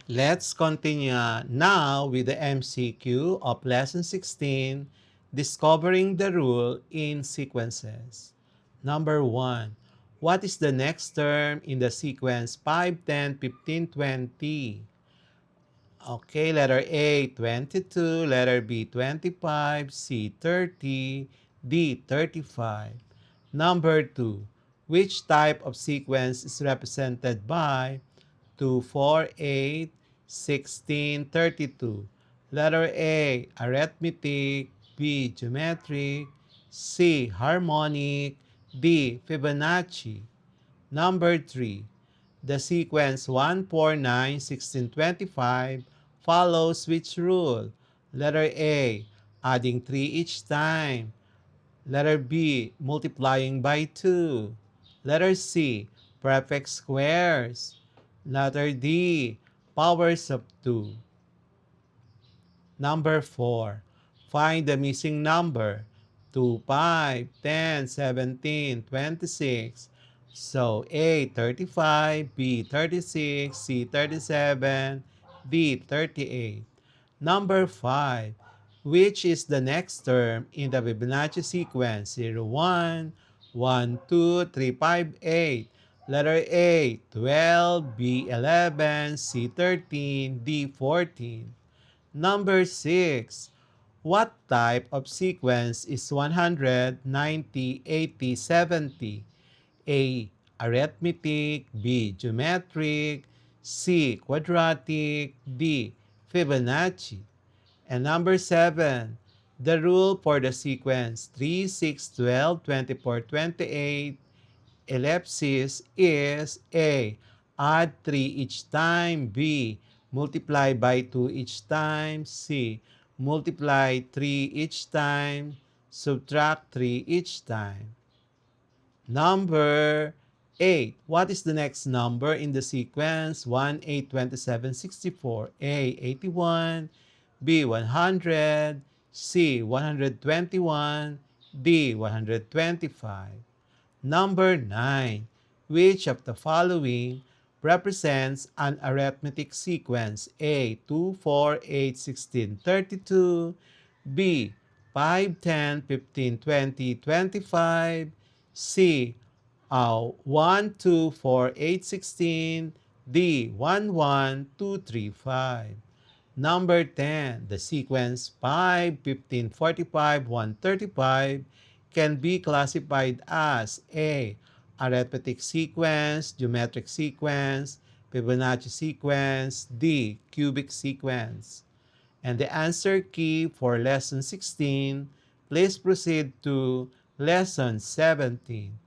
Let's continue now with the MCQ of Lesson 16, Discovering the Rule in Sequences. Number 1. What is the next term in the sequence 5, 10, 15, 20? Okay, letter A, 22, letter B, 25, C, 30, D, 35. Number 2. Which type of sequence is represented by 2, 4, 8, 16, 32? Letter A, arithmetic, B, geometric, C, harmonic, D, Fibonacci. Number 3. The sequence 1, 4, 9, 16, 25 follows which rule? Letter A, adding 3 each time. Letter B, multiplying by 2. Letter C, perfect squares. Letter D, powers of 2. Number 4. Find the missing number. 2, 5, 10, 17, 26. So A, 35, B, 36, C, 37, D, 38. Number 5. Which is the next term in the Fibonacci sequence? 0, 1, 1, 2, 3, 5, 8. Letter A, 12, B, 11, C, 13, D, 14. Number 6. What type of sequence is 100, 90, 80, 70? A. Arithmetic. B. Geometric. C. Quadratic. D. Fibonacci. And number 7. The rule for the sequence 3, 6, 12, 24, 28 ellipsis is A. Add 3 each time. B. Multiply by 2 each time. C. Multiply 3 each time. Subtract 3 each time. Number 8. What is the next number in the sequence? 1, 8, 27, 64. A. 81. B. 100. C. 121. D. 125. Number 9. Which of the following represents an arithmetic sequence? A. 2, 4, 8, 16, 32. B. 5, 10, 15, 20, 25. C. 1, 2, 4, 8, 16. D. 1, 1, 2, 3, 5. Number 10, the sequence 5, 15, 45, 135 can be classified as A. Arithmetic sequence, geometric sequence, Fibonacci sequence, D. Cubic sequence. And the answer key for lesson 16, please proceed to lesson 17.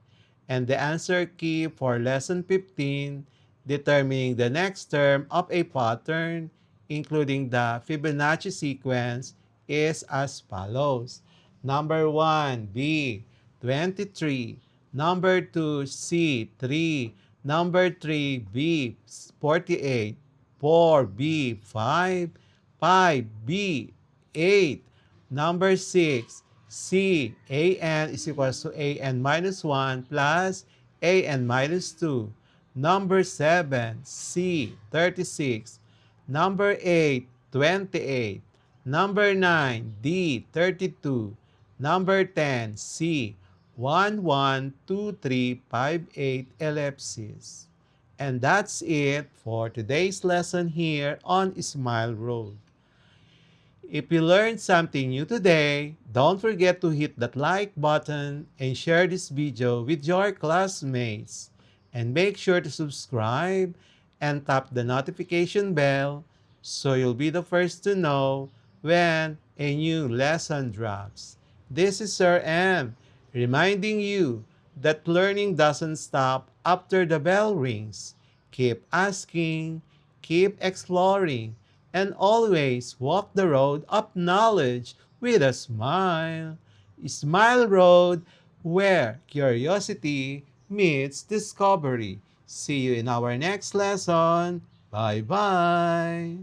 And the answer key for lesson 15, determining the next term of a pattern, including the Fibonacci sequence, is as follows. Number 1, B, 23. Number 2, C, 3. Number 3, B, 48. 4, B, 5. 5B, 8. Number 6, C, AN is equals to AN minus 1 plus AN minus 2. Number 7, C, 36. Number 8, 28. Number 9, D, 32. Number 10, C, 1, 1, 2, 3, 5, 8 ellipses. And that's it for today's lesson here on Smile Road. If you learned something new today, don't forget to hit that like button and share this video with your classmates. And make sure to subscribe and tap the notification bell so you'll be the first to know when a new lesson drops. This is Sir M, reminding you that learning doesn't stop after the bell rings. Keep asking, keep exploring, and always walk the road of knowledge with a smile. Smile Road, where curiosity meets discovery. See you in our next lesson. Bye-bye.